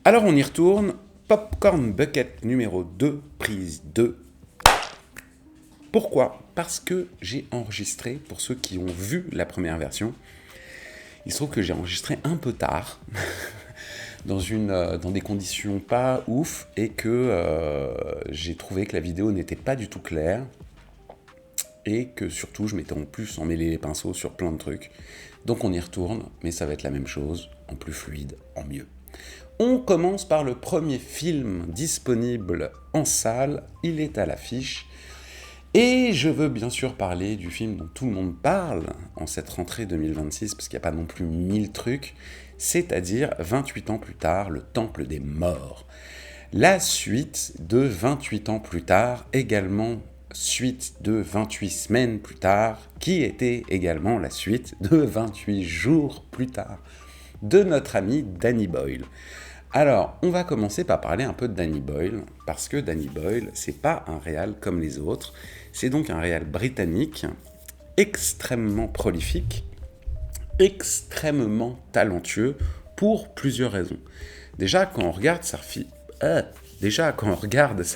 Alors on y retourne, Popcorn Bucket numéro 2, prise 2. Pourquoi ? Parce que j'ai enregistré, pour ceux qui ont vu la première version, il se trouve que j'ai enregistré un peu tard, dans des conditions pas ouf, et que j'ai trouvé que la vidéo n'était pas du tout claire, et que surtout je m'étais en plus emmêlé les pinceaux sur plein de trucs. Donc on y retourne, mais ça va être la même chose, en plus fluide, en mieux. On commence par le premier film disponible en salle, il est à l'affiche, et je veux bien sûr parler du film dont tout le monde parle en cette rentrée 2026, parce qu'il n'y a pas non plus 1000 trucs, c'est-à-dire 28 ans plus tard, Le Temple des Morts. La suite de 28 ans plus tard, également suite de 28 semaines plus tard, qui était également la suite de 28 jours plus tard, de notre ami Danny Boyle. Alors, on va commencer par parler un peu de Danny Boyle, parce que Danny Boyle, c'est pas un réal comme les autres, c'est donc un réal britannique, extrêmement prolifique, extrêmement talentueux, pour plusieurs raisons. Déjà, quand on regarde sa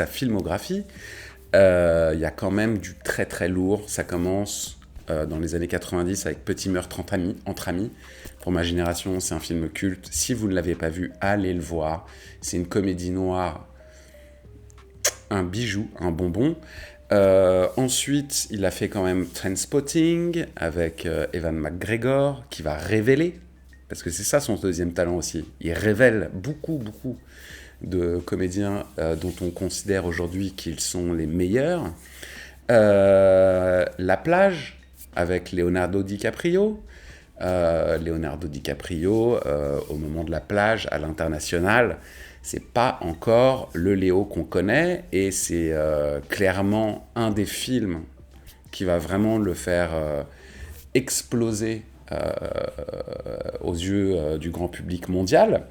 filmographie, il y a quand même du très très lourd. Ça commence dans les années 90 avec Petit meurtre entre amis. Pour ma génération, c'est un film culte. Si vous ne l'avez pas vu, allez le voir. C'est une comédie noire, un bijou, un bonbon. Ensuite, il a fait quand même Trainspotting avec Ewan McGregor, qui va révéler, parce que c'est ça son deuxième talent aussi. Il révèle beaucoup de comédiens dont on considère aujourd'hui qu'ils sont les meilleurs. La plage avec Leonardo DiCaprio. Leonardo DiCaprio, au moment de la plage, à l'international, c'est pas encore le Léo qu'on connaît, et c'est clairement un des films qui va vraiment le faire exploser aux yeux du grand public mondial.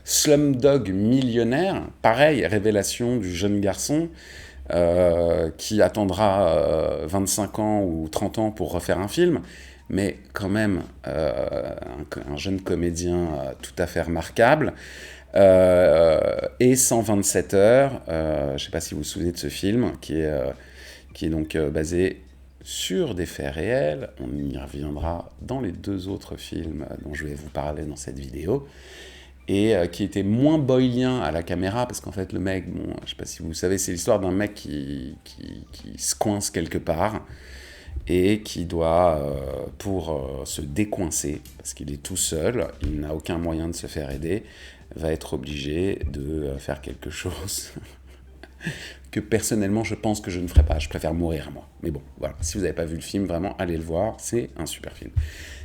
Slumdog Millionnaire, pareil, révélation du jeune garçon qui attendra 25 ans ou 30 ans pour refaire un film, mais quand même un jeune comédien tout à fait remarquable. Et 127 heures, je ne sais pas si vous vous souvenez de ce film, qui est donc basé sur des faits réels. On y reviendra dans les deux autres films dont je vais vous parler dans cette vidéo, et qui était moins boylien à la caméra, parce qu'en fait le mec, bon, je sais pas si vous savez, c'est l'histoire d'un mec qui se coince quelque part, et qui doit, pour se décoincer, parce qu'il est tout seul, il n'a aucun moyen de se faire aider, va être obligé de faire quelque chose que personnellement je pense que je ne ferai pas, je préfère mourir moi. Mais bon, voilà, si vous n'avez pas vu le film, vraiment allez le voir, c'est un super film.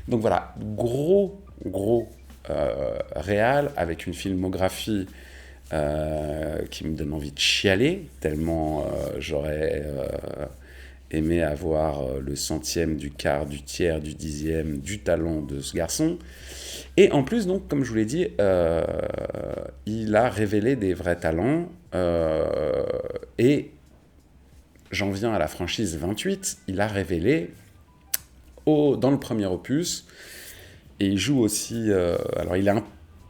Donc voilà, gros réal, avec une filmographie qui me donne envie de chialer, tellement j'aurais aimé avoir le centième, du quart, du tiers, du dixième du talent de ce garçon. Et en plus, donc, comme je vous l'ai dit, il a révélé des vrais talents, et j'en viens à la franchise 28, il a révélé dans le premier opus, et il joue aussi, alors il est un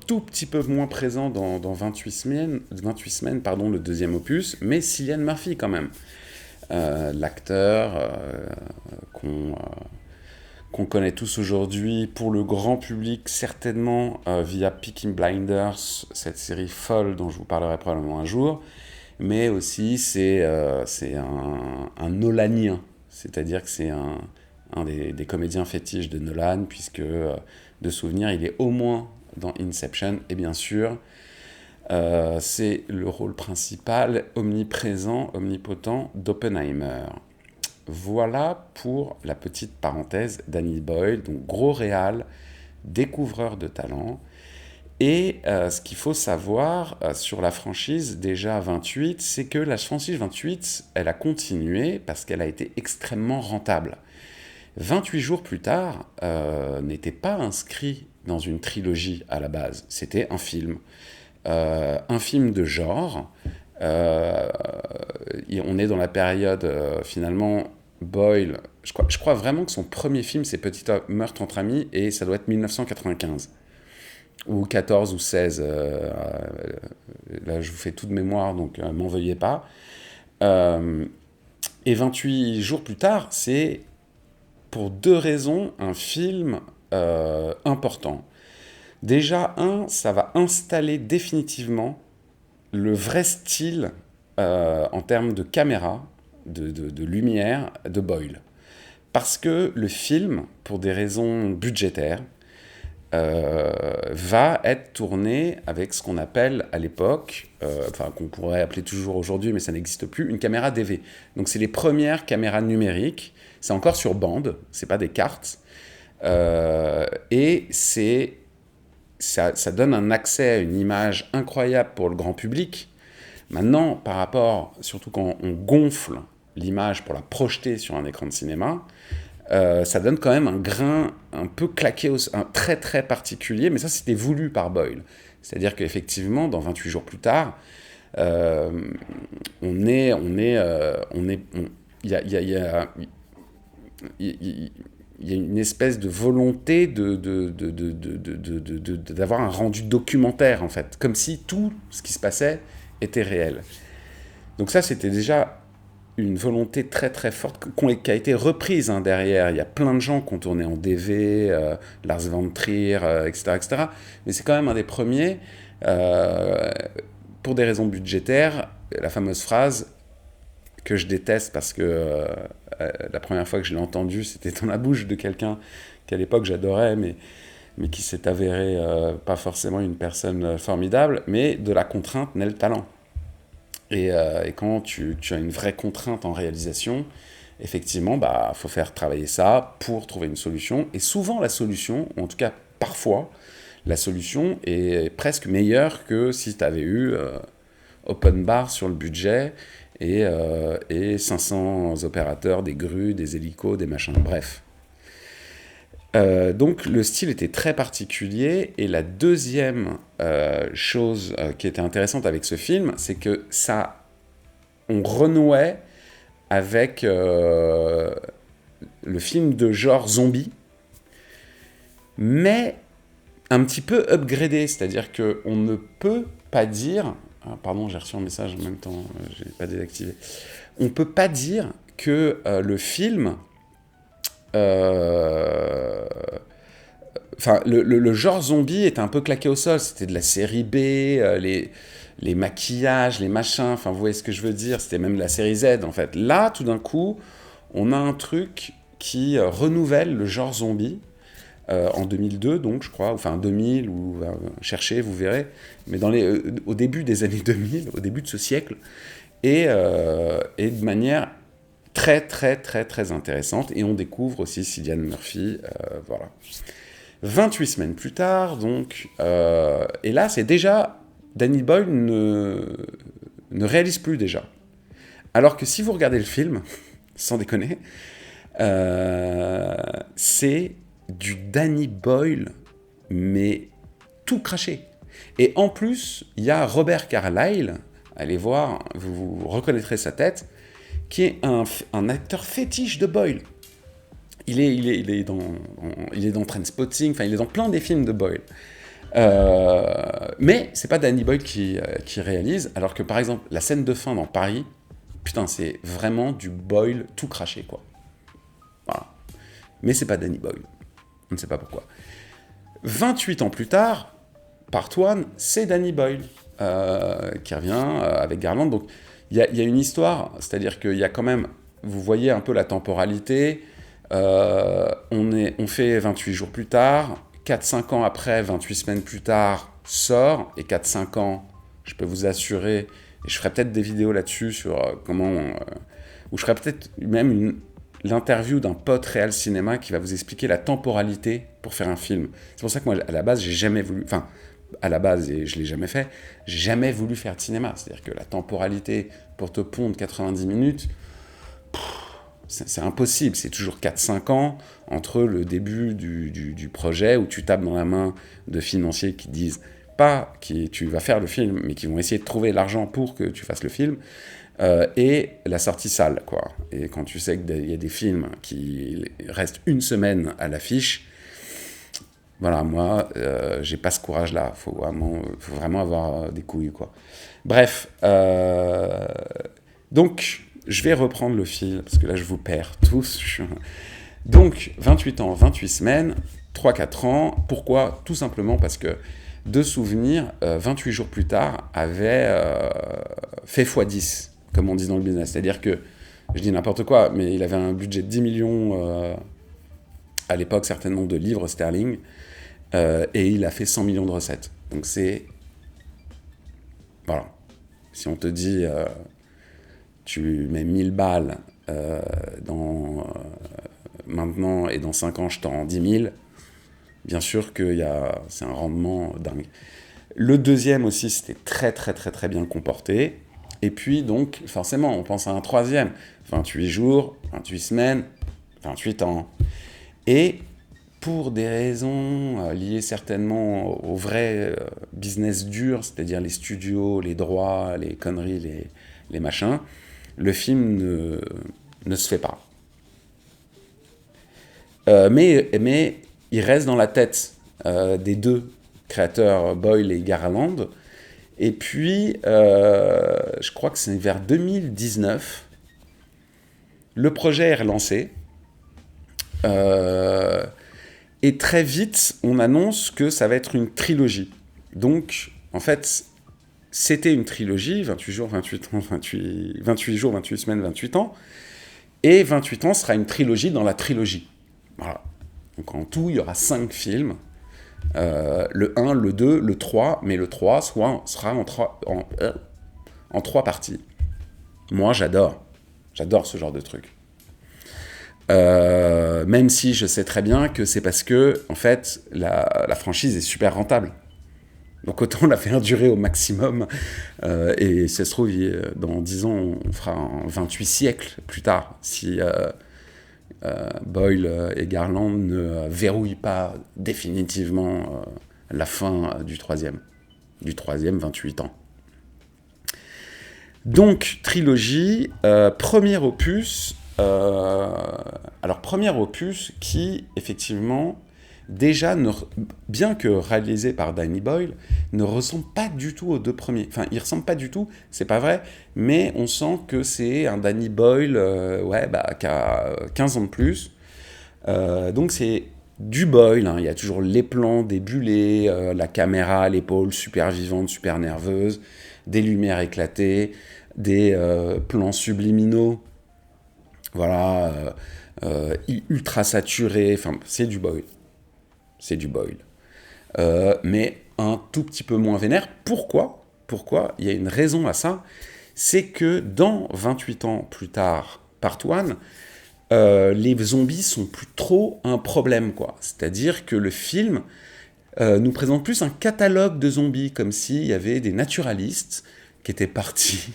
tout petit peu moins présent dans 28 semaines, le deuxième opus, mais Cillian Murphy quand même, l'acteur qu'on connaît tous aujourd'hui pour le grand public, certainement via Peaky Blinders, cette série folle dont je vous parlerai probablement un jour, mais aussi c'est un Nolanien, c'est-à-dire que c'est un des comédiens fétiches de Nolan, puisque de souvenir, il est au moins dans Inception, et bien sûr, c'est le rôle principal, omniprésent, omnipotent, d'Oppenheimer. Voilà pour la petite parenthèse. Danny Boyle, donc gros réal, découvreur de talent. Et ce qu'il faut savoir sur la franchise déjà 28, c'est que la franchise 28, elle a continué parce qu'elle a été extrêmement rentable. 28 jours plus tard, n'était pas inscrit dans une trilogie à la base, c'était un film de genre. On est dans la période, finalement, Boyle, je crois vraiment que son premier film, c'est Petit meurtre entre amis, et ça doit être 1995. ou 14 ou 16. Là, je vous fais tout de mémoire, donc m'en veuillez pas. Euh, et 28 jours plus tard, c'est pour deux raisons un film important. Déjà, ça va installer définitivement le vrai style en termes de caméra, de lumière de Boyle. Parce que le film, pour des raisons budgétaires, va être tourné avec ce qu'on appelle à l'époque, enfin qu'on pourrait appeler toujours aujourd'hui, mais ça n'existe plus, une caméra DV. Donc c'est les premières caméras numériques, c'est encore sur bande, c'est pas des cartes, et ça donne un accès à une image incroyable pour le grand public. Maintenant, par rapport, surtout quand on gonfle l'image pour la projeter sur un écran de cinéma, ça donne quand même un grain un peu claqué, un très très particulier, mais ça c'était voulu par Boyle. C'est-à-dire qu'effectivement, dans 28 jours plus tard, euh, il y a une espèce de volonté d'avoir un rendu documentaire, en fait, comme si tout ce qui se passait était réel. Donc ça, c'était déjà une volonté très très forte qui a été reprise derrière. Il y a plein de gens qui ont tourné en DV, Lars von Trier, etc., etc. Mais c'est quand même un des premiers. Pour des raisons budgétaires, la fameuse phrase que je déteste parce que la première fois que je l'ai entendue, c'était dans la bouche de quelqu'un qu'à l'époque j'adorais, mais qui s'est avéré pas forcément une personne formidable, mais de la contrainte naît le talent. Et quand tu as une vraie contrainte en réalisation, effectivement, bah, faut faire travailler ça pour trouver une solution. Et souvent, la solution, ou en tout cas parfois, la solution est presque meilleure que si tu avais eu open bar sur le budget et 500 opérateurs, des grues, des hélicos, des machins, bref. Donc le style était très particulier, et la deuxième chose qui était intéressante avec ce film, c'est que on renouait avec le film de genre zombie, mais un petit peu upgradé, c'est-à-dire qu'on ne peut pas dire, ah, pardon, j'ai reçu un message en même temps, j'ai pas désactivé, on peut pas dire que le film enfin, le genre zombie était un peu claqué au sol. C'était de la série B, les maquillages, les machins. Enfin, vous voyez ce que je veux dire. C'était même de la série Z, en fait. Là, tout d'un coup, on a un truc qui renouvelle le genre zombie. En 2002, donc, je crois. Enfin, 2000, ou cherchez, vous verrez. Mais au début des années 2000, au début de ce siècle. Et de manière très, très, très, très intéressante. Et on découvre aussi Cillian Murphy. Voilà. 28 semaines plus tard, donc, et là, c'est déjà, Danny Boyle ne réalise plus déjà. Alors que si vous regardez le film, sans déconner, c'est du Danny Boyle, mais tout craché. Et en plus, il y a Robert Carlyle, allez voir, vous reconnaîtrez sa tête, qui est un acteur fétiche de Boyle. Il est dans Trainspotting, enfin il est dans plein des films de Boyle. Mais c'est pas Danny Boyle qui réalise, alors que par exemple la scène de fin dans Paris, putain c'est vraiment du Boyle tout craché quoi. Voilà. Mais c'est pas Danny Boyle. On ne sait pas pourquoi. 28 ans plus tard, Part 1, c'est Danny Boyle qui revient avec Garland. Donc il y a une histoire, c'est-à-dire qu'il y a quand même, vous voyez un peu la temporalité. On fait 28 jours plus tard, 4-5 ans après, 28 semaines plus tard, sort, et 4-5 ans, je peux vous assurer, et je ferai peut-être des vidéos là-dessus sur ou je ferai peut-être même l'interview d'un pote réel cinéma qui va vous expliquer la temporalité pour faire un film. C'est pour ça que moi, à la base, j'ai jamais voulu, enfin, à la base, et je l'ai jamais fait, j'ai jamais voulu faire de cinéma. C'est-à-dire que la temporalité pour te pondre 90 minutes, c'est impossible, c'est toujours 4-5 ans entre le début du projet où tu tapes dans la main de financiers qui disent pas que tu vas faire le film, mais qui vont essayer de trouver l'argent pour que tu fasses le film, et la sortie salle, quoi. Et quand tu sais qu'il y a des films qui restent une semaine à l'affiche, Voilà, moi, j'ai pas ce courage-là. Faut vraiment avoir des couilles, quoi. Bref, donc, je vais reprendre le fil, parce que là, je vous perds tous. Donc, 28 ans, 28 semaines, 3-4 ans. Pourquoi? Tout simplement parce que, de souvenir, 28 jours plus tard, avait fait x10, comme on dit dans le business. C'est-à-dire que, je dis n'importe quoi, mais il avait un budget de 10 millions, à l'époque, certainement, de livres sterling, et il a fait 100 millions de recettes. Donc c'est... Voilà. Si on te dit, tu mets 1000 balles maintenant, et dans 5 ans, je t'en rends 10 000, bien sûr que c'est un rendement dingue. Le deuxième aussi, c'était très, très, très, très bien comporté. Et puis, donc, forcément, on pense à un troisième. 28 jours, 28 semaines, 28 ans. Et pour des raisons liées certainement au vrai business dur, c'est-à-dire les studios, les droits, les conneries, les machins, le film ne se fait pas. Mais il reste dans la tête des deux créateurs, Boyle et Garland. Et puis, je crois que c'est vers 2019, le projet est relancé. Et très vite, on annonce que ça va être une trilogie. Donc, en fait, c'était une trilogie, 28 jours, 28 ans, 28 jours, 28 semaines, 28 ans. Et 28 ans sera une trilogie dans la trilogie. Voilà. Donc en tout, il y aura 5 films. Le 1, le 2, le 3, mais le 3 sera en 3 parties. Moi, j'adore ce genre de truc. Même si je sais très bien que c'est parce que, en fait, la franchise est super rentable. Donc autant la faire durer au maximum. Et si ça se trouve, dans 10 ans, on fera un 28 siècles plus tard, si Boyle et Garland ne verrouillent pas définitivement la fin du troisième 28 ans. Donc, trilogie, premier opus. Premier opus qui, effectivement, déjà, bien que réalisé par Danny Boyle, ne ressemble pas du tout aux deux premiers. Enfin, il ressemble pas du tout, c'est pas vrai, mais on sent que c'est un Danny Boyle qui a 15 ans de plus. Donc c'est du Boyle, hein. Il y a toujours les plans débulés, la caméra à l'épaule super vivante, super nerveuse, des lumières éclatées, des plans subliminaux, voilà, ultra saturés, enfin c'est du Boyle. C'est du Boyle. Mais un tout petit peu moins vénère. Pourquoi ? Il y a une raison à ça. C'est que dans 28 ans plus tard, Part 1, les zombies sont plus trop un problème, quoi. C'est-à-dire que le film nous présente plus un catalogue de zombies, comme s'il y avait des naturalistes qui étaient partis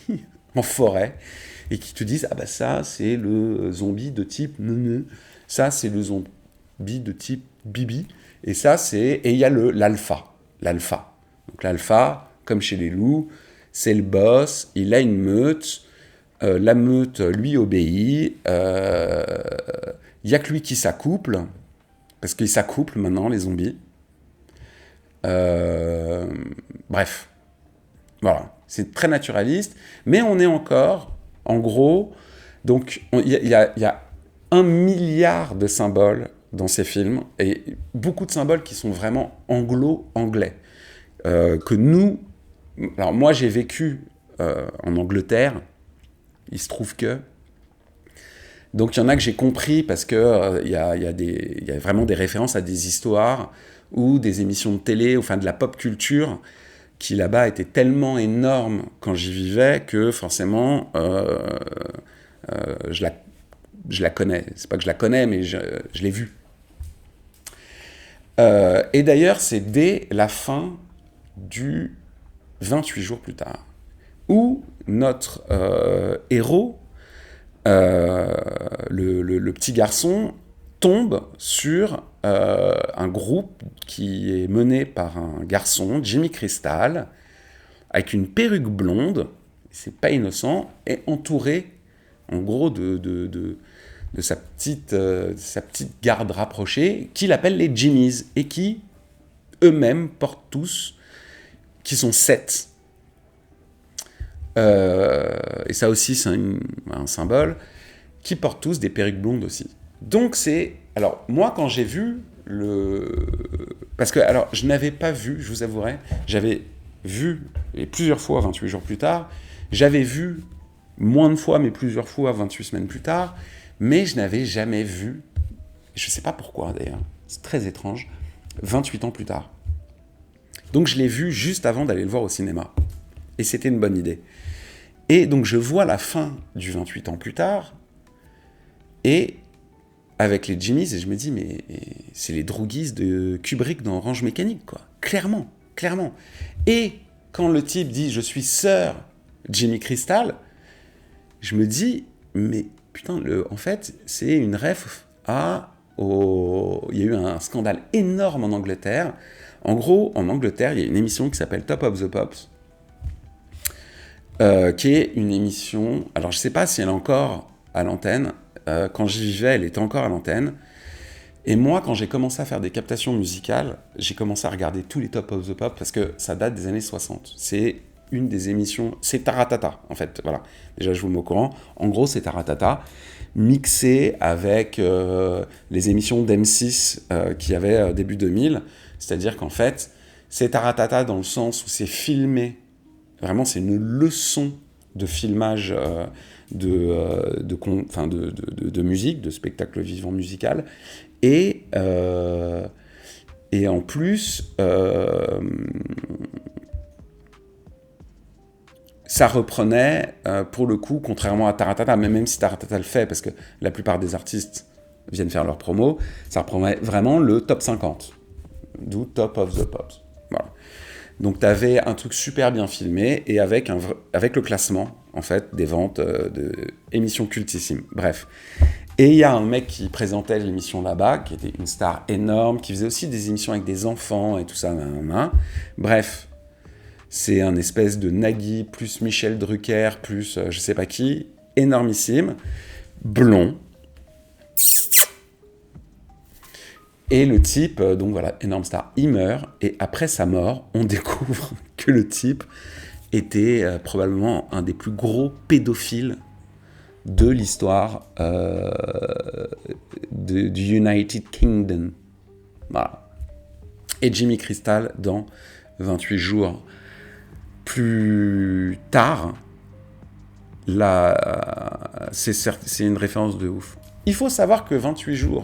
en forêt et qui te disent « Ah bah ça, c'est le zombie de type neuneu. Ça, c'est le zombie de type bibi. » Et ça, et il y a l'alpha. Donc l'alpha, comme chez les loups, c'est le boss, il a une meute, la meute lui obéit, il n'y a que lui qui s'accouple, parce qu'ils s'accouplent maintenant, les zombies. Bref, voilà, c'est très naturaliste, mais on est encore, en gros, donc il y a 1 milliard de symboles dans ces films, et beaucoup de symboles qui sont vraiment anglo-anglais. Que nous... Alors moi, j'ai vécu en Angleterre, il se trouve que... Donc il y en a que j'ai compris, parce que y a vraiment des références à des histoires, ou des émissions de télé, enfin de la pop culture, qui là-bas étaient tellement énormes quand j'y vivais, que forcément, je la connais. C'est pas que je la connais, mais je l'ai vue. Et d'ailleurs, c'est dès la fin du 28 jours plus tard, où notre héros, le petit garçon, tombe sur un groupe qui est mené par un garçon, Jimmy Crystal, avec une perruque blonde, c'est pas innocent, et entouré, en gros, de sa petite garde rapprochée, qu'il appelle les Jimmies, et qui eux-mêmes portent tous, qui sont 7. Et ça aussi, c'est un symbole, qui portent tous des perruques blondes aussi. Donc c'est... Alors, moi, quand j'ai vu parce que, alors, je n'avais pas vu, je vous avouerai, j'avais vu, et plusieurs fois 28 jours plus tard, j'avais vu moins de fois, mais plusieurs fois 28 semaines plus tard, mais je n'avais jamais vu, je ne sais pas pourquoi d'ailleurs, c'est très étrange, 28 ans plus tard. Donc je l'ai vu juste avant d'aller le voir au cinéma. Et c'était une bonne idée. Et donc je vois la fin du 28 ans plus tard, et avec les Jimmys, et je me dis, mais c'est les Droogies de Kubrick dans Orange Mécanique, quoi. Clairement, clairement. Et quand le type dit, je suis Sir Jimmy Crystal, je me dis, mais putain, en fait, c'est une ref il y a eu un scandale énorme en Angleterre. En gros, en Angleterre, il y a une émission qui s'appelle Top of the Pops, qui est une émission... Alors, je ne sais pas si elle est encore à l'antenne. Quand j'y vivais, elle était encore à l'antenne. Et moi, quand j'ai commencé à faire des captations musicales, j'ai commencé à regarder tous les Top of the Pops parce que ça date des années 60. C'est une des émissions... C'est Taratata, en fait. Voilà. Déjà, je vous mets au courant. En gros, c'est Taratata, mixé avec les émissions d'M6 qu'il y avait début 2000. C'est-à-dire qu'en fait, c'est Taratata dans le sens où c'est filmé. Vraiment, c'est une leçon de filmage de musique, de spectacle vivant musical. Et en plus, ça reprenait, pour le coup, contrairement à Taratata, mais même si Taratata le fait, parce que la plupart des artistes viennent faire leur promo, ça reprenait vraiment le top 50, d'où Top of the Pops. Voilà. Donc tu avais un truc super bien filmé, et avec le classement, en fait, des ventes de émissions cultissimes. Bref. Et il y a un mec qui présentait l'émission là-bas, qui était une star énorme, qui faisait aussi des émissions avec des enfants et tout ça. Bref. C'est un espèce de Nagui, plus Michel Drucker, plus je sais pas qui, énormissime, blond. Et le type, donc voilà, énorme star, il meurt, et après sa mort, on découvre que le type était probablement un des plus gros pédophiles de l'histoire du United Kingdom. Voilà. Et Jimmy Crystal, dans 28 jours plus tard, c'est une référence de ouf. Il faut savoir que 28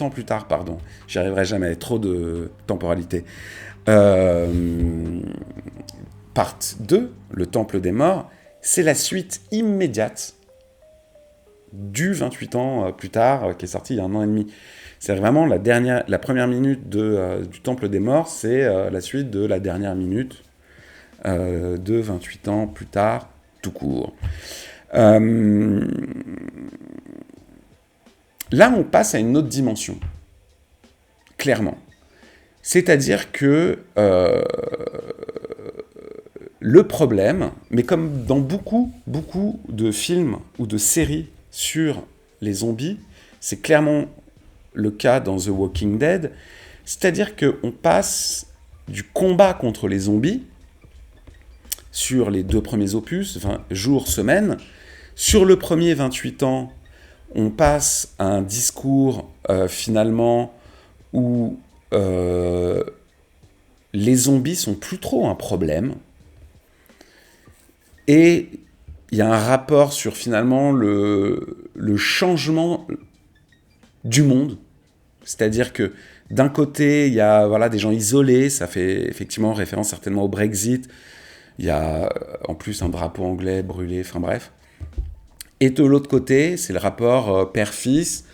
ans plus tard, pardon, j'y arriverai jamais, trop de temporalité. Part 2, le Temple des Morts, c'est la suite immédiate du 28 ans plus tard, qui est sorti il y a 1 an et demi. C'est vraiment la première minute du Temple des Morts, c'est la suite de la dernière minute de 28 ans plus tard, tout court. Là, on passe à une autre dimension, clairement. C'est-à-dire que le problème, mais comme dans beaucoup de films ou de séries sur les zombies, c'est clairement le cas dans The Walking Dead, c'est-à-dire qu'on passe du combat contre les zombies sur les 2 premiers opus, jours, semaines. Sur le premier 28 ans, on passe à un discours finalement où les zombies sont plus trop un problème. Et il y a un rapport sur finalement le changement du monde. C'est-à-dire que d'un côté, il y a des gens isolés, ça fait effectivement référence certainement au Brexit. Il y a en plus un drapeau anglais brûlé, enfin bref. Et de l'autre côté, c'est le rapport père-fils,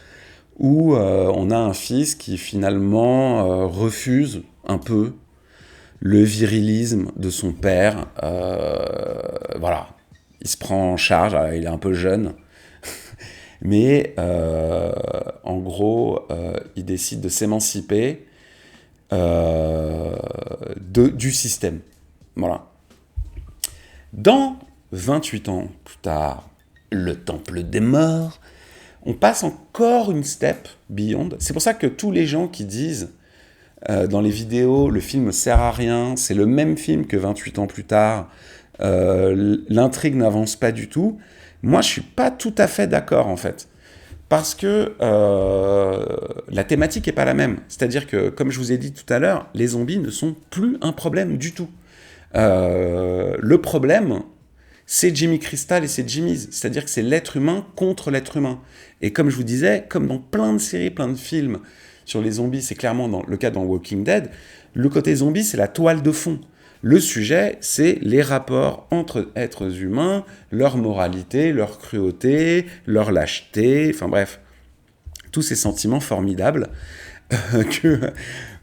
où on a un fils qui finalement refuse un peu le virilisme de son père. Voilà, il se prend en charge, il est un peu jeune, mais en gros, il décide de s'émanciper du système. Voilà. Dans 28 ans plus tard, le Temple des Morts, on passe encore une step beyond. C'est pour ça que tous les gens qui disent dans les vidéos, le film sert à rien, c'est le même film que 28 ans plus tard, l'intrigue n'avance pas du tout. Moi, je suis pas tout à fait d'accord, en fait. Parce que la thématique n'est pas la même. C'est-à-dire que, comme je vous ai dit tout à l'heure, les zombies ne sont plus un problème du tout. Le problème, c'est Jimmy Crystal et c'est Jimmy's. C'est-à-dire que c'est l'être humain contre l'être humain. Et comme je vous disais, comme dans plein de séries, plein de films sur les zombies, c'est clairement le cas dans Walking Dead, le côté zombie, c'est la toile de fond. Le sujet, c'est les rapports entre êtres humains, leur moralité, leur cruauté, leur lâcheté, enfin bref, tous ces sentiments formidables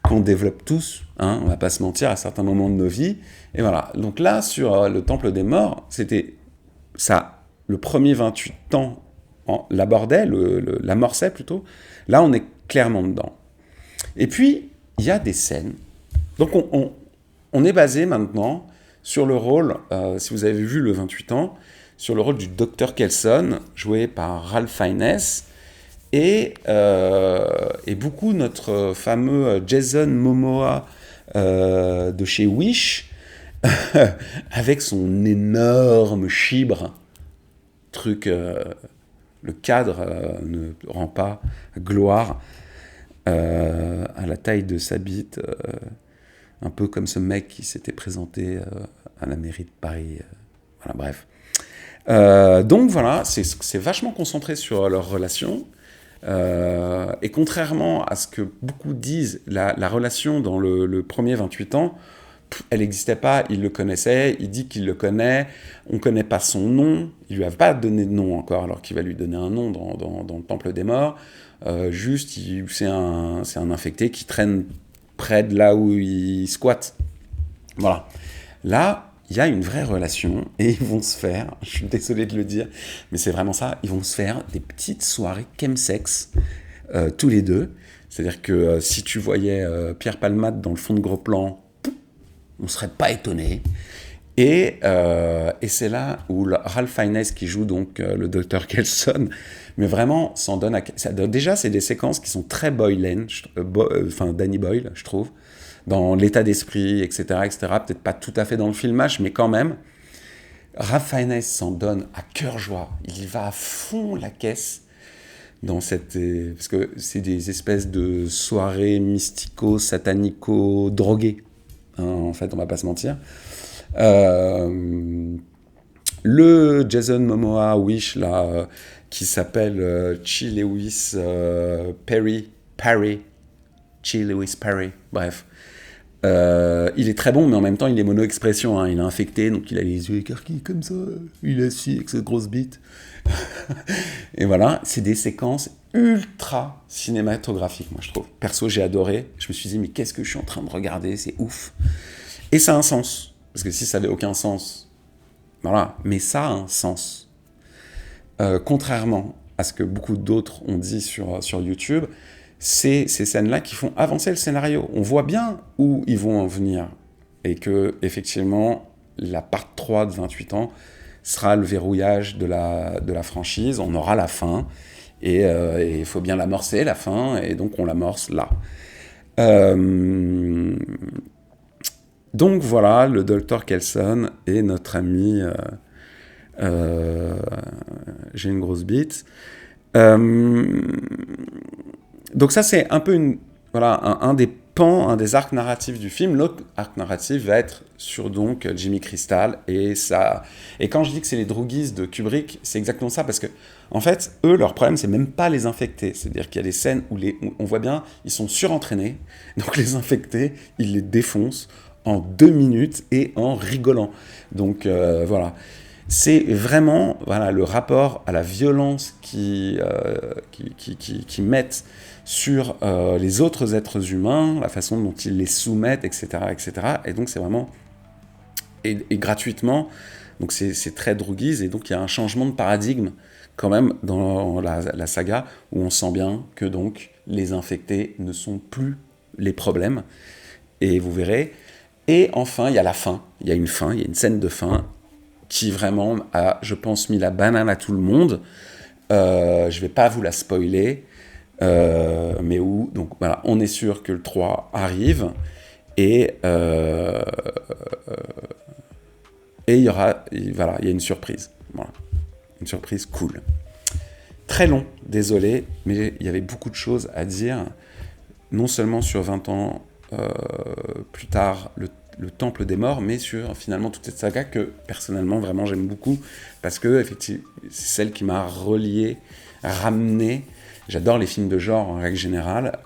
qu'on développe tous, hein, on va pas se mentir, à certains moments de nos vies. Et voilà, donc là, sur le Temple des Morts, c'était ça, le premier 28 ans l'abordait, l'amorçait plutôt. Là, on est clairement dedans. Et puis, il y a des scènes. Donc, on est basé maintenant sur le rôle, si vous avez vu le 28 ans, sur le rôle du Dr. Kelson, joué par Ralph Fiennes, et beaucoup notre fameux Jason Momoa de chez Wish, avec son énorme chibre, truc, le cadre ne rend pas gloire à la taille de sa bite, un peu comme ce mec qui s'était présenté à la mairie de Paris. Voilà, bref. Donc voilà, c'est vachement concentré sur leur relation. Et contrairement à ce que beaucoup disent, la relation dans le premier 28 ans, elle n'existait pas, il le connaissait, il dit qu'il le connaît, on ne connaît pas son nom, il lui a pas donné de nom encore, alors qu'il va lui donner un nom dans le Temple des Morts. Juste, c'est un infecté qui traîne près de là où il squatte. Voilà. Là, il y a une vraie relation, et ils vont se faire, je suis désolé de le dire, mais c'est vraiment ça, ils vont se faire des petites soirées chemsex, tous les deux. C'est-à-dire que si tu voyais Pierre Palmade dans le fond de gros plan, on ne serait pas étonné. Et c'est là où Ralph Fiennes, qui joue donc le Dr. Kelson, mais vraiment s'en donne à... Déjà, c'est des séquences qui sont très Boylan, Danny Boyle, je trouve, dans l'état d'esprit, etc., etc. Peut-être pas tout à fait dans le filmage, mais quand même. Ralph Fiennes s'en donne à cœur joie. Il va à fond la caisse dans cette... Parce que c'est des espèces de soirées mystico-satanico-droguées. Hein, en fait, on va pas se mentir. Le Jason Momoa Wish là, qui s'appelle Chi Lewis Perry, Chi Lewis Perry, bref. Il est très bon, mais en même temps, il est mono-expression. Hein. Il est infecté, donc il a les yeux écarquillés comme ça. Il est assis avec cette grosse bite. Et voilà, c'est des séquences ultra cinématographiques, moi, je trouve. Perso, j'ai adoré. Je me suis dit, mais qu'est-ce que je suis en train de regarder ? C'est ouf. Et ça a un sens. Parce que si ça n'avait aucun sens, voilà. Mais ça a un sens. Contrairement à ce que beaucoup d'autres ont dit sur YouTube, c'est ces scènes-là qui font avancer le scénario. On voit bien où ils vont en venir. Et que, effectivement, la part 3 de 28 ans sera le verrouillage de la franchise. On aura la fin. Et il faut bien l'amorcer, la fin. Et donc, on l'amorce là. Donc voilà, le Dr. Kelson et notre ami... j'ai une grosse bite. Donc ça, c'est un peu un des pans, un des arcs narratifs du film. L'autre arc narratif va être sur donc Jimmy Crystal et ça. Et quand je dis que c'est les droguistes de Kubrick, c'est exactement ça, parce que en fait, eux, leur problème, c'est même pas les infectés. C'est-à-dire qu'il y a des scènes où on voit bien, ils sont surentraînés. Donc les infectés, ils les défoncent en 2 minutes et en rigolant. Donc voilà. C'est vraiment le rapport à la violence qui mettent sur les autres êtres humains, la façon dont ils les soumettent, etc. etc. Et donc c'est vraiment... Et gratuitement, donc c'est très droguise, et donc il y a un changement de paradigme quand même dans la saga, où on sent bien que donc les infectés ne sont plus les problèmes, et vous verrez. Et enfin, il y a la fin, il y a une scène de fin, qui vraiment a, je pense, mis la banane à tout le monde. Je ne vais pas vous la spoiler. mais où, donc voilà, on est sûr que le 3 arrive, et il y aura, voilà, il y a une surprise. Voilà. Une surprise cool. Très long, désolé, mais il y avait beaucoup de choses à dire, non seulement sur 20 ans plus tard, le Temple des Morts, mais sur finalement toute cette saga que personnellement vraiment j'aime beaucoup, parce que effectivement c'est celle qui m'a relié, ramené. J'adore les films de genre en règle générale,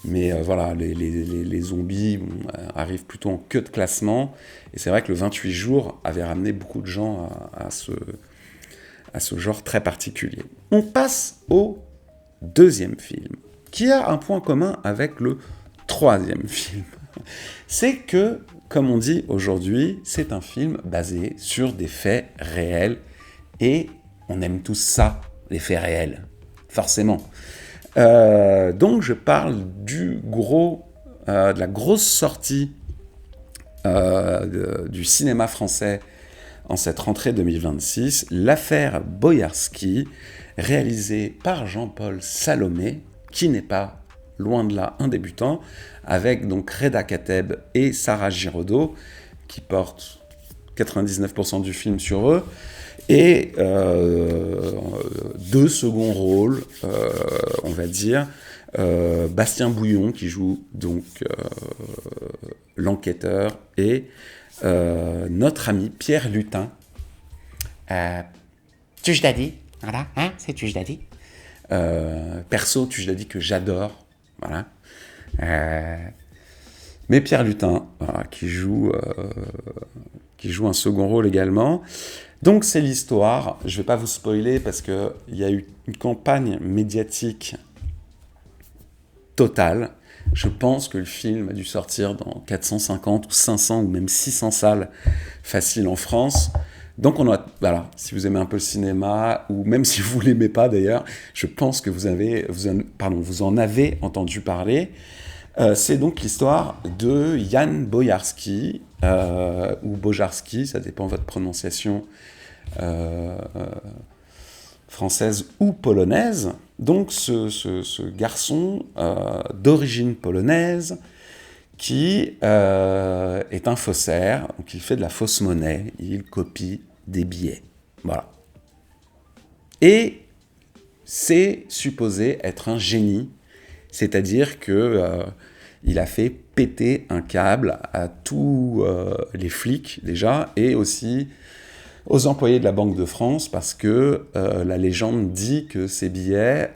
mais voilà, les zombies arrivent plutôt en queue de classement, et c'est vrai que le 28 jours avait ramené beaucoup de gens à ce genre très particulier. On passe au deuxième film, qui a un point commun avec le troisième film. C'est que, comme on dit aujourd'hui, c'est un film basé sur des faits réels, et on aime tous ça, les faits réels, forcément. Donc je parle de la grosse sortie du cinéma français en cette rentrée 2026, l'affaire Boïarski, réalisée par Jean-Paul Salomé, qui n'est pas, loin de là, un débutant, avec donc Reda Kateb et Sarah Giraudot, qui portent 99% du film sur eux, et deux seconds rôles, on va dire, Bastien Bouillon, qui joue donc l'enquêteur, et notre ami Pierre Lutin. Tujdadi, voilà, hein, c'est Tujdadi. Perso, Tujdadi que j'adore, voilà. Mais Pierre Lutin, voilà, qui joue un second rôle également. Donc c'est l'histoire, je ne vais pas vous spoiler parce qu'il y a eu une campagne médiatique totale. Je pense que le film a dû sortir dans 450 ou 500 ou même 600 salles faciles en France. Donc voilà, si vous aimez un peu le cinéma, ou même si vous ne l'aimez pas d'ailleurs, je pense que vous en avez entendu parler. C'est donc l'histoire de Jan Bojarski, ou Bojarski, ça dépend de votre prononciation française ou polonaise. Donc ce garçon d'origine polonaise qui est un faussaire, donc il fait de la fausse monnaie, il copie des billets. Voilà. Et c'est supposé être un génie, c'est-à-dire que il a fait péter un câble à tous les flics déjà, et aussi aux employés de la Banque de France, parce que la légende dit que ces billets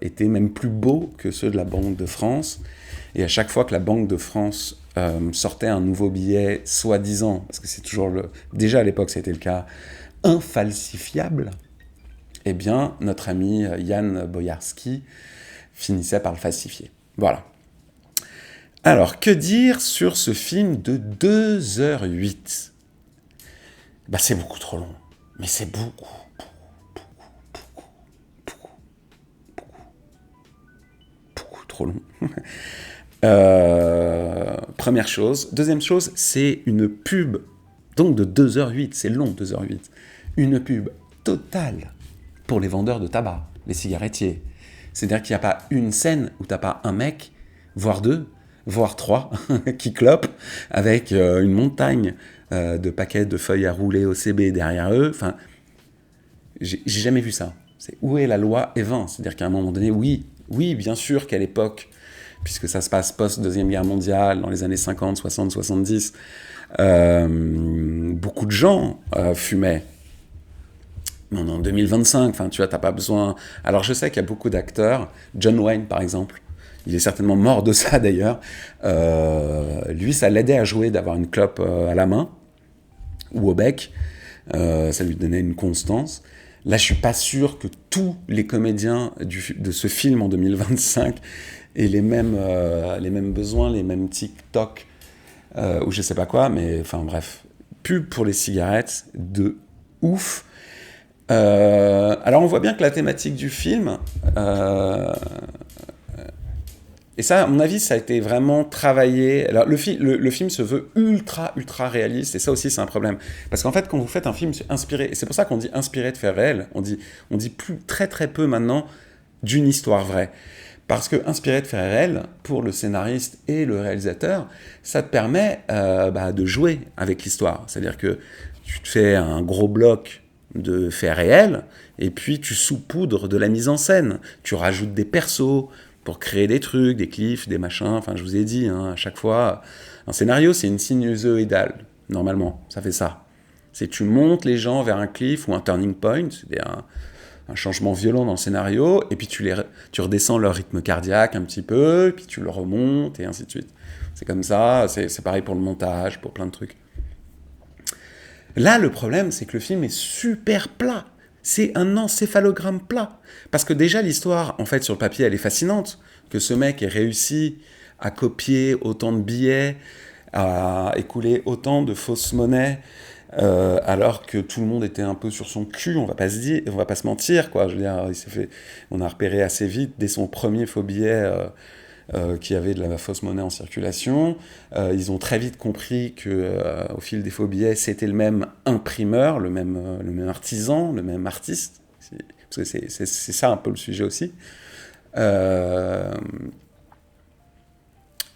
étaient même plus beaux que ceux de la Banque de France. Et à chaque fois que la Banque de France sortait un nouveau billet, soi-disant, parce que c'est toujours déjà à l'époque c'était le cas, infalsifiable, eh bien notre ami Jan Bojarski finissait par le falsifier. Voilà. Alors, que dire sur ce film de 2h08 ? Bah, c'est beaucoup trop long. Mais c'est beaucoup trop long. Première chose. Deuxième chose, c'est une pub, donc de 2h08, c'est long 2h08. Une pub totale pour les vendeurs de tabac, les cigarettiers. C'est-à-dire qu'il n'y a pas une scène où tu n'as pas un mec, voire deux, voire trois, qui clopent avec une montagne de paquets de feuilles à rouler OCB derrière eux. Enfin, j'ai jamais vu ça. C'est où est la loi Evin ? C'est-à-dire qu'à un moment donné, oui, bien sûr qu'à l'époque, puisque ça se passe post-Deuxième Guerre mondiale, dans les années 50, 60, 70, beaucoup de gens fumaient. Mais on est en 2025, enfin, tu vois, t'as pas besoin... Alors, je sais qu'il y a beaucoup d'acteurs, John Wayne, par exemple, il est certainement mort de ça, d'ailleurs. Lui, ça l'aidait à jouer, d'avoir une clope à la main, ou au bec. Ça lui donnait une constance. Là, je suis pas sûr que tous les comédiens de ce film en 2025 aient les mêmes besoins, les mêmes TikTok, ou je sais pas quoi, mais enfin bref. Pub pour les cigarettes, de ouf. Alors on voit bien que la thématique du film, et ça, à mon avis, ça a été vraiment travaillé. Alors, le film se veut ultra réaliste, et ça aussi, c'est un problème. Parce qu'en fait, quand vous faites un film inspiré, et c'est pour ça qu'on dit inspiré de faits réels, on dit très peu maintenant d'une histoire vraie. Parce que inspiré de faits réels, pour le scénariste et le réalisateur, ça te permet de jouer avec l'histoire. C'est-à-dire que tu te fais un gros bloc de faits réels, et puis tu saupoudres de la mise en scène. Tu rajoutes des persos pour créer des trucs, des cliffs, des machins. Enfin, je vous ai dit, à chaque fois, un scénario, c'est une sinusoïdale, normalement. Ça fait ça. C'est tu montes les gens vers un cliff ou un turning point, c'est un changement violent dans le scénario, et puis tu redescends leur rythme cardiaque un petit peu, puis tu le remontes, et ainsi de suite. C'est comme ça, c'est pareil pour le montage, pour plein de trucs. Là, le problème, c'est que le film est super plat. C'est un encéphalogramme plat. Parce que déjà, l'histoire, en fait, sur le papier, elle est fascinante. Que ce mec ait réussi à copier autant de billets, à écouler autant de fausses monnaies, alors que tout le monde était un peu sur son cul, on va pas se mentir, quoi. Je veux dire, on a repéré assez vite, dès son premier faux billet, qu'il y avait de la fausse monnaie en circulation. Ils ont très vite compris qu'au fil des faux billets, c'était le même imprimeur, le même artisan, le même artiste. Parce que c'est ça un peu le sujet aussi.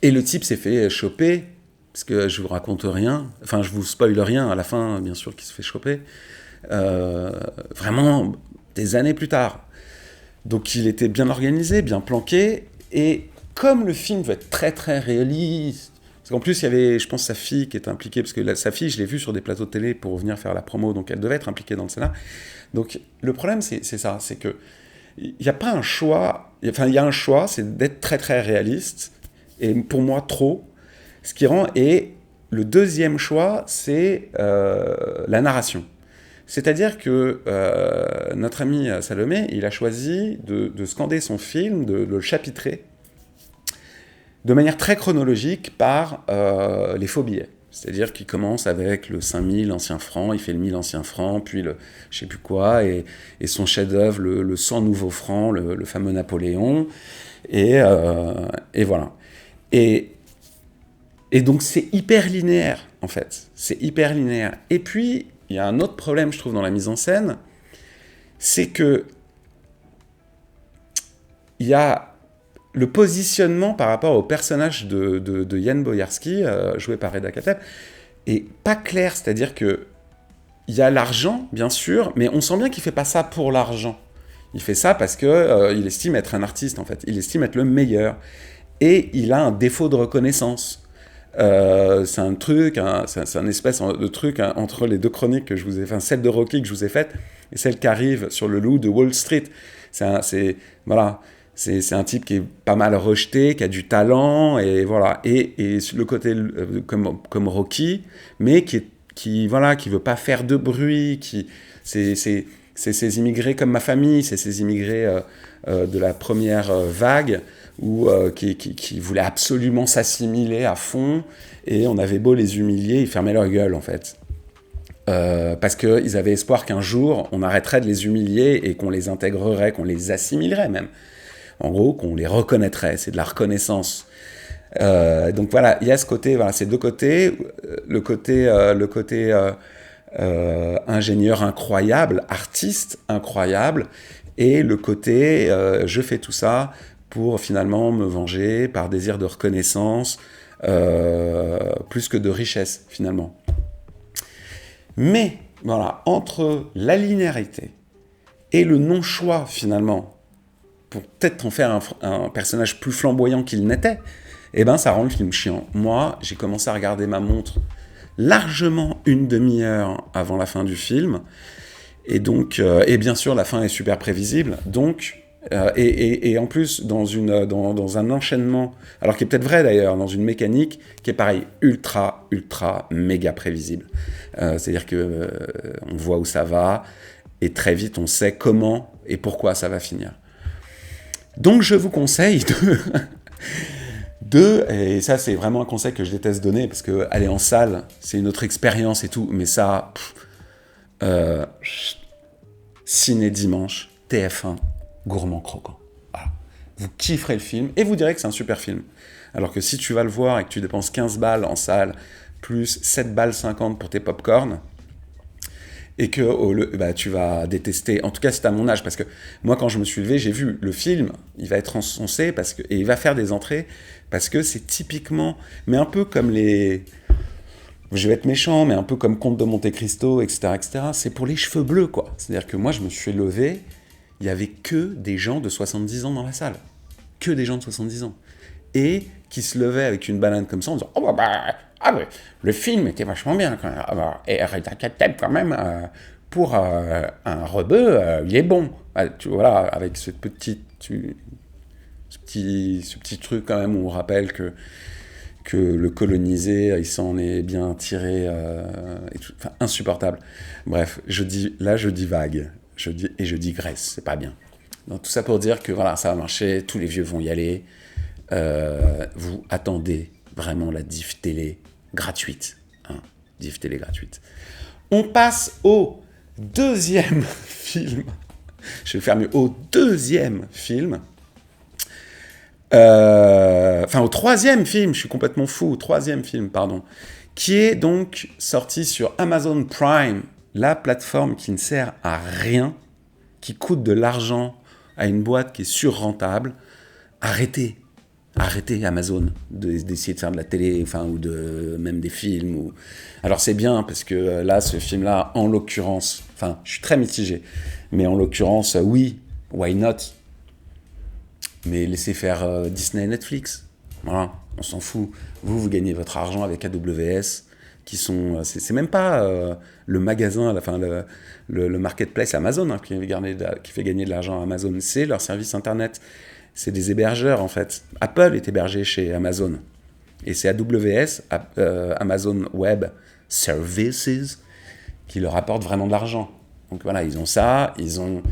Et le type s'est fait choper, parce que je vous raconte rien, enfin je vous spoil rien à la fin, bien sûr, qu'il se fait choper, vraiment des années plus tard. Donc il était bien organisé, bien planqué, et comme le film veut être très très réaliste, parce qu'en plus il y avait, je pense, sa fille qui était impliquée, parce que sa fille, je l'ai vue sur des plateaux de télé pour venir faire la promo, donc elle devait être impliquée dans le scénario. Donc le problème c'est ça, c'est que il n'y a pas un choix, enfin il y a un choix, c'est d'être très très réaliste, et pour moi trop, ce qui rend, et le deuxième choix c'est la narration. C'est-à-dire que notre ami Salomé, il a choisi de scander son film, de le chapitrer, de manière très chronologique par les faux billets. C'est-à-dire qu'il commence avec le 5000 anciens francs, il fait le 1000 anciens francs, puis le je sais plus quoi, et son chef-d'œuvre, le 100 nouveaux francs, le fameux Napoléon, et voilà. Et donc c'est hyper linéaire, en fait. C'est hyper linéaire. Et puis, il y a un autre problème, je trouve, dans la mise en scène, c'est que il y a le positionnement par rapport au personnage de Yann Boyarsky, joué par Reda Kateb, est pas clair. C'est-à-dire que il y a l'argent, bien sûr, mais on sent bien qu'il fait pas ça pour l'argent. Il fait ça parce que il estime être un artiste, en fait. Il estime être le meilleur. Et il a un défaut de reconnaissance. C'est un truc, c'est un espèce de truc entre les deux chroniques que je vous ai fait, celle de Rocky que je vous ai faite et celle qui arrive sur le loup de Wall Street. C'est un type qui est pas mal rejeté, qui a du talent, et voilà. Et le côté comme Rocky, mais qui veut pas faire de bruit, c'est ces immigrés comme ma famille, c'est ces immigrés de la première vague, qui voulaient absolument s'assimiler à fond, et on avait beau les humilier, ils fermaient leur gueule, en fait. Parce qu'ils avaient espoir qu'un jour, on arrêterait de les humilier et qu'on les intégrerait, qu'on les assimilerait même. En gros, qu'on les reconnaîtrait, c'est de la reconnaissance. Donc voilà, il y a ce côté, voilà, ces deux côtés, le côté ingénieur incroyable, artiste incroyable, et le côté je fais tout ça pour finalement me venger par désir de reconnaissance, plus que de richesse finalement. Mais voilà, entre la linéarité et le non-choix finalement, pour peut-être en faire un personnage plus flamboyant qu'il n'était, eh ben ça rend le film chiant. Moi, j'ai commencé à regarder ma montre largement une demi-heure avant la fin du film, et donc, et bien sûr, la fin est super prévisible, donc, et en plus, dans un enchaînement, alors qui est peut-être vrai d'ailleurs, dans une mécanique qui est pareil, ultra, méga prévisible. C'est-à-dire que on voit où ça va, et très vite, on sait comment et pourquoi ça va finir. Donc je vous conseille et ça c'est vraiment un conseil que je déteste donner, parce que aller en salle, c'est une autre expérience et tout, mais ça, ciné dimanche, TF1, gourmand croquant. Voilà. Vous kifferez le film, et vous direz que c'est un super film. Alors que si tu vas le voir et que tu dépenses 15 balles en salle, plus 7 balles 50 pour tes pop-corn, et que tu vas détester, en tout cas c'est à mon âge, parce que moi quand je me suis levé, j'ai vu le film, il va être encensé, et il va faire des entrées, parce que c'est typiquement, mais un peu comme je vais être méchant, mais un peu comme Comte de Monte Cristo, etc., etc., c'est pour les cheveux bleus, quoi. C'est-à-dire que moi je me suis levé, il y avait que des gens de 70 ans dans la salle. Que des gens de 70 ans. Et qui se levaient avec une banane comme ça en disant « Oh ouais, le film était vachement bien quand même. Et Reda Kateb quand même, pour un rebeu, il est bon. » Voilà, avec ce petit truc quand même où on rappelle que le colonisé, il s'en est bien tiré, enfin, insupportable. Bref, je divague, je digresse, c'est pas bien. Donc tout ça pour dire que voilà, ça va marcher, tous les vieux vont y aller. Vous attendez vraiment la diff télé gratuite. Hein, diff télé gratuite. On passe au deuxième film. Je vais faire mieux. Au deuxième film. Enfin, au troisième film, je suis complètement fou. Au troisième film, pardon. Qui est donc sorti sur Amazon Prime, la plateforme qui ne sert à rien, qui coûte de l'argent à une boîte qui est surrentable. Arrêtez Amazon d'essayer de faire de la télé, enfin, ou même des films. Alors c'est bien, parce que là, ce film-là, en l'occurrence, enfin, je suis très mitigé, mais en l'occurrence, oui, why not? Mais laissez faire Disney et Netflix. Voilà, on s'en fout. Vous gagnez votre argent avec AWS, qui sont... c'est même pas le magasin, enfin, le marketplace Amazon, hein, qui fait gagner de l'argent à Amazon. C'est leur service Internet. C'est des hébergeurs, en fait. Apple est hébergé chez Amazon. Et c'est AWS, Amazon Web Services, qui leur apporte vraiment de l'argent. Donc voilà, ils ont ça, ils ont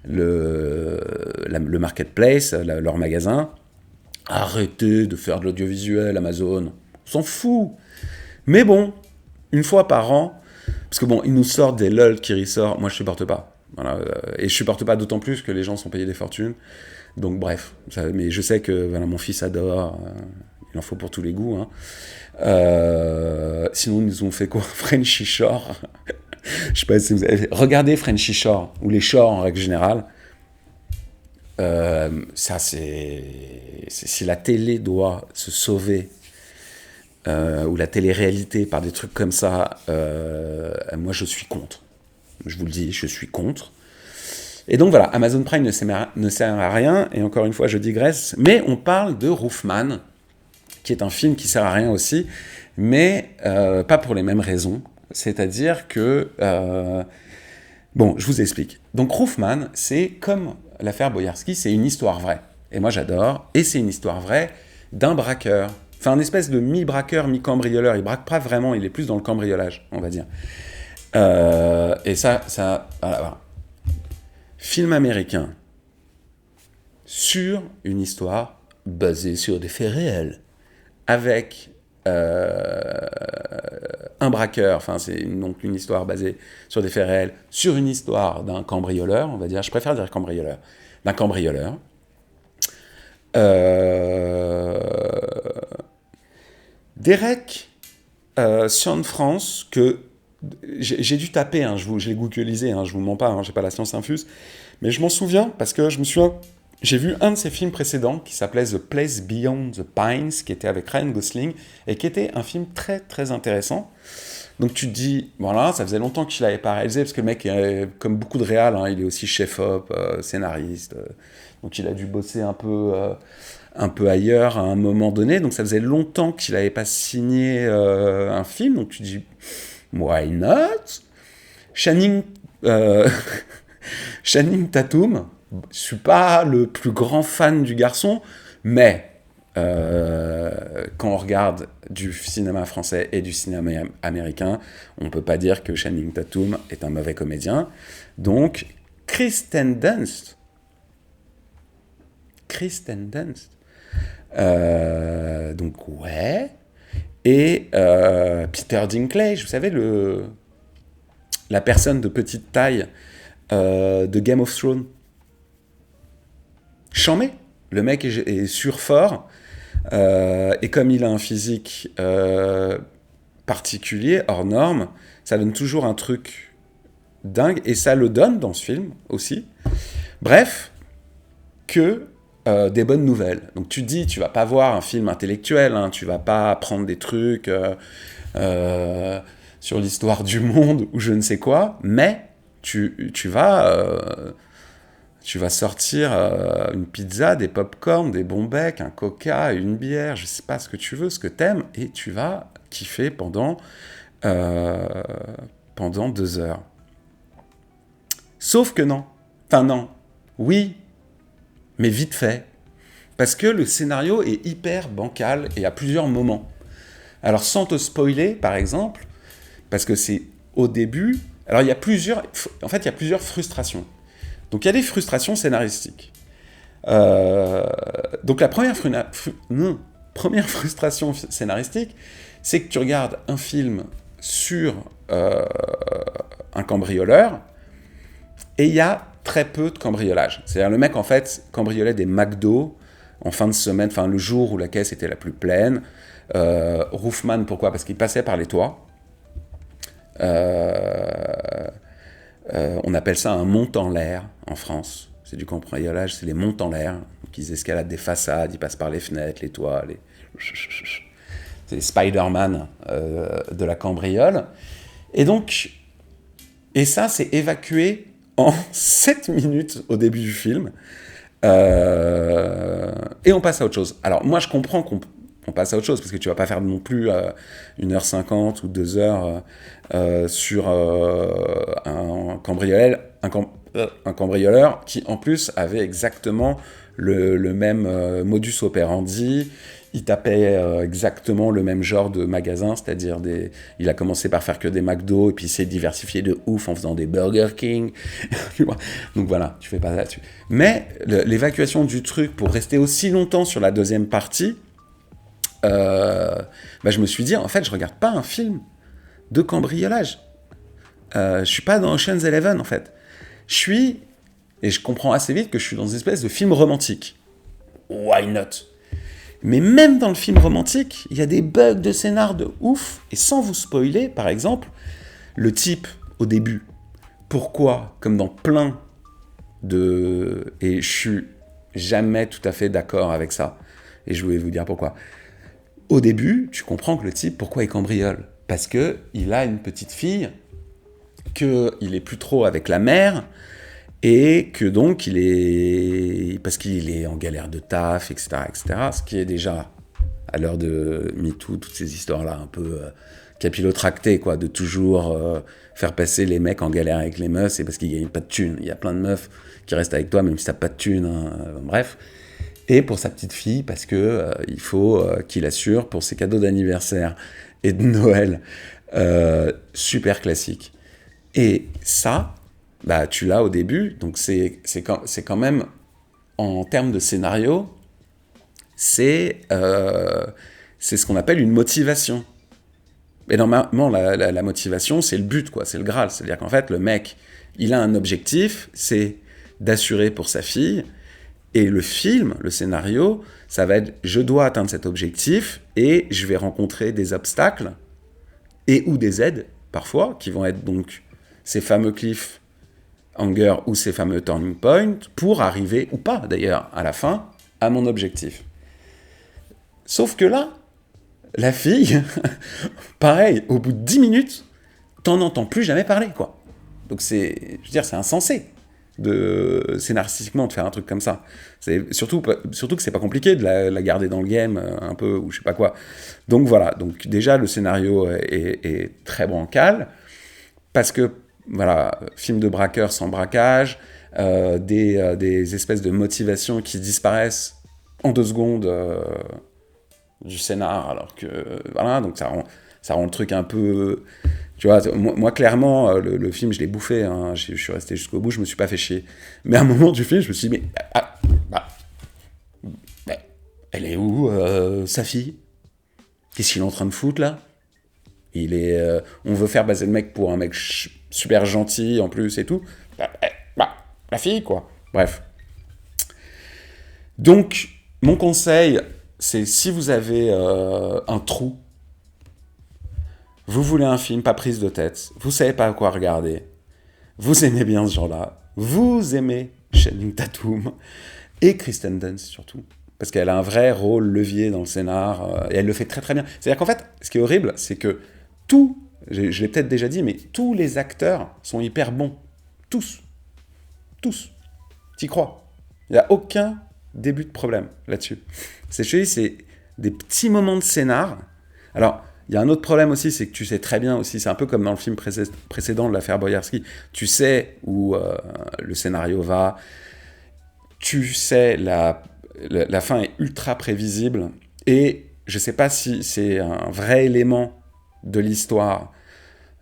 le marketplace, leur magasin. Arrêtez de faire de l'audiovisuel, Amazon. On s'en fout. Mais bon, une fois par an, parce que bon, ils nous sortent des LOL qui ressortent, moi je supporte pas. Voilà, et je supporte pas d'autant plus que les gens sont payés des fortunes. Donc bref, mais je sais que voilà, mon fils adore, il en faut pour tous les goûts. Hein. Sinon, ils nous ont fait quoi? Frenchy Shore. Je sais pas si vous avez... Regardez Frenchy Shore, ou les Shores en règle générale. Ça, si la télé doit se sauver, ou la télé-réalité par des trucs comme ça, moi je suis contre. Je vous le dis, je suis contre. Et donc voilà, Amazon Prime ne sert à rien, et encore une fois je digresse, mais on parle de Roofman, qui est un film qui sert à rien aussi, mais pas pour les mêmes raisons. C'est-à-dire que... bon, je vous explique. Donc Roofman, c'est comme l'affaire Boyarsky, c'est une histoire vraie. Et moi j'adore, et c'est une histoire vraie d'un braqueur. Enfin, une espèce de mi-braqueur, mi-cambrioleur. Il braque pas vraiment, il est plus dans le cambriolage, on va dire. Et ça voilà. Film américain sur une histoire basée sur des faits réels, avec un braqueur, enfin c'est donc une histoire basée sur des faits réels, sur une histoire d'un cambrioleur, on va dire, je préfère dire cambrioleur, d'un cambrioleur. Derek Cianfrance, que j'ai dû taper, hein, je l'ai googlisé, hein, je vous mens pas, hein, j'ai pas la science infuse, mais je m'en souviens parce que j'ai vu un de ses films précédents qui s'appelait The Place Beyond the Pines, qui était avec Ryan Gosling, et qui était un film très très intéressant. Donc tu te dis, voilà, ça faisait longtemps qu'il l'avait pas réalisé, parce que le mec, comme beaucoup de réals, hein, il est aussi chef-op, scénariste, donc il a dû bosser un peu ailleurs à un moment donné, donc ça faisait longtemps qu'il n'avait pas signé un film, donc tu te dis, why not? Channing Tatum, je suis pas le plus grand fan du garçon, mais quand on regarde du cinéma français et du cinéma américain, on peut pas dire que Channing Tatum est un mauvais comédien. Donc Kristen Dunst, donc ouais, et Peter Dinklage, vous savez, la personne de petite taille de Game of Thrones. Chambé, le mec est surfort, et comme il a un physique particulier, hors norme, ça donne toujours un truc dingue, et ça le donne dans ce film aussi. Bref, que des bonnes nouvelles. Donc tu te dis, tu vas pas voir un film intellectuel, hein, tu vas pas apprendre des trucs sur l'histoire du monde ou je ne sais quoi, mais tu vas sortir une pizza, des pop-corn, des bons becs, un coca, une bière, je sais pas ce que tu veux, ce que t'aimes, et tu vas kiffer pendant 2 heures. Sauf que non. Enfin non. Oui, mais vite fait. Parce que le scénario est hyper bancal et à plusieurs moments. Alors sans te spoiler, par exemple, parce que c'est au début... Alors il y a plusieurs frustrations. Donc il y a des frustrations scénaristiques. Donc la première frustration scénaristique, c'est que tu regardes un film sur un cambrioleur et il y a très peu de cambriolage. C'est-à-dire le mec en fait cambriolait des McDo en fin de semaine, enfin le jour où la caisse était la plus pleine. Roofman, pourquoi ? Parce qu'il passait par les toits. On appelle ça un monte en l'air en France. C'est du cambriolage, c'est les montes en l'air. Donc ils escaladent des façades, ils passent par les fenêtres, les toits, c'est Spider-Man de la cambriole. Et ça, c'est évacué en 7 minutes au début du film. Et on passe à autre chose. Alors moi, je comprends qu'on passe à autre chose, parce que tu vas pas faire non plus 1h50 ou 2 heures sur un cambrioleur qui, en plus, avait exactement le même modus operandi. Il tapait exactement le même genre de magasin, c'est-à-dire il a commencé par faire que des McDo, et puis il s'est diversifié de ouf en faisant des Burger King. Donc voilà, tu fais pas là-dessus. Mais l'évacuation du truc pour rester aussi longtemps sur la deuxième partie, je me suis dit, en fait, je regarde pas un film de cambriolage. Je suis pas dans Ocean's Eleven, en fait. Et je comprends assez vite que je suis dans une espèce de film romantique. Why not ? Mais même dans le film romantique, il y a des bugs de scénar de ouf. Et sans vous spoiler, par exemple, le type, au début, pourquoi, comme dans plein de... Et je suis jamais tout à fait d'accord avec ça. Et je voulais vous dire pourquoi. Au début, tu comprends que le type, pourquoi il cambriole ? Parce qu'il a une petite fille, qu'il est plus trop avec la mère, et que donc parce qu'il est en galère de taf, etc., ce qui est déjà, à l'heure de MeToo, toutes ces histoires-là un peu capillotractées, quoi, de toujours faire passer les mecs en galère avec les meufs, c'est parce qu'ils gagnent pas de thunes. Il y a plein de meufs qui restent avec toi, même si t'as pas de thunes, hein, bref. Et pour sa petite fille, parce que il faut qu'il assure pour ses cadeaux d'anniversaire et de Noël, super classique. Et ça, tu l'as au début, donc c'est quand même, en termes de scénario, c'est ce qu'on appelle une motivation. Et normalement, la motivation, c'est le but, quoi, c'est le Graal. C'est-à-dire qu'en fait, le mec, il a un objectif, c'est d'assurer pour sa fille, et le film, le scénario, ça va être, je dois atteindre cet objectif, et je vais rencontrer des obstacles, et ou des aides, parfois, qui vont être donc ces fameux cliffhangers ou ces fameux turning points, pour arriver, ou pas d'ailleurs, à la fin, à mon objectif. Sauf que là, la fille, pareil, au bout de 10 minutes, t'en entends plus jamais parler, quoi. Donc c'est insensé, scénaristiquement, de faire un truc comme ça. C'est surtout que c'est pas compliqué de la garder dans le game, un peu, ou je sais pas quoi. Donc voilà, donc déjà, le scénario est très bancal, parce que, voilà, film de braqueur sans braquage, des espèces de motivations qui disparaissent en 2 secondes du scénar, alors que, voilà, donc ça rend le truc un peu... Tu vois, moi clairement, le film, je l'ai bouffé, hein, je suis resté jusqu'au bout, je me suis pas fait chier. Mais à un moment du film, je me suis dit, mais elle est où, sa fille ? Qu'est-ce qu'il est en train de foutre, là ? On veut faire passer le mec pour un mec super gentil, en plus, et tout. La fille, quoi. Bref. Donc, mon conseil, c'est si vous avez un trou, vous voulez un film, pas prise de tête, vous savez pas à quoi regarder, vous aimez bien ce genre-là, vous aimez Channing Tatum et Kristen Dunst surtout, parce qu'elle a un vrai rôle levier dans le scénar, et elle le fait très très bien. C'est-à-dire qu'en fait, ce qui est horrible, c'est que je l'ai peut-être déjà dit, mais tous les acteurs sont hyper bons. Tous. Tous. T'y crois. Il n'y a aucun début de problème là-dessus. C'est des petits moments de scénar. Alors, il y a un autre problème aussi, c'est que tu sais très bien aussi, c'est un peu comme dans le film précédent de l'affaire Boyarsky, tu sais où le scénario va, tu sais, la fin est ultra prévisible, et je sais pas si c'est un vrai élément de l'histoire,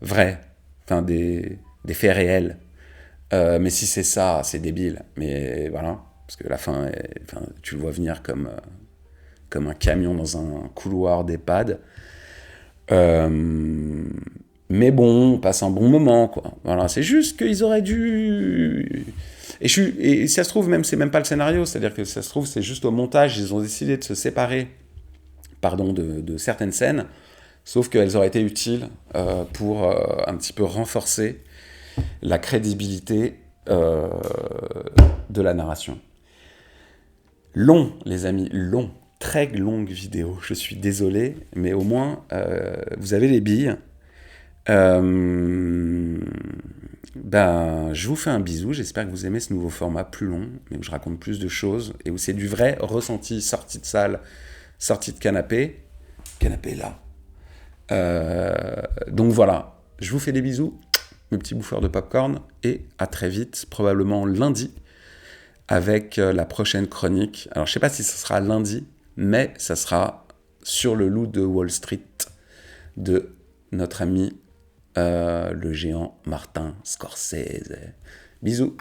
vrai, enfin des faits réels, mais si c'est ça, c'est débile, mais voilà, parce que la fin, enfin, tu le vois venir comme un camion dans un couloir d'EHPAD. Mais bon, on passe un bon moment, quoi. Voilà, c'est juste qu'ils auraient dû. Et si ça se trouve, même, c'est même pas le scénario, c'est-à-dire que si ça se trouve, c'est juste au montage, ils ont décidé de se séparer, pardon, de certaines scènes, sauf qu'elles auraient été utiles pour un petit peu renforcer la crédibilité de la narration. Long, les amis, long. Très longue vidéo, je suis désolé, mais au moins, vous avez les billes. Je vous fais un bisou, j'espère que vous aimez ce nouveau format plus long, mais où je raconte plus de choses, et où c'est du vrai ressenti, sortie de salle, sortie de canapé là. Donc voilà, je vous fais des bisous, mes petits bouffeurs de popcorn, et à très vite, probablement lundi, avec la prochaine chronique. Alors je sais pas si ce sera lundi, mais ça sera sur le loup de Wall Street de notre ami le géant Martin Scorsese. Bisous.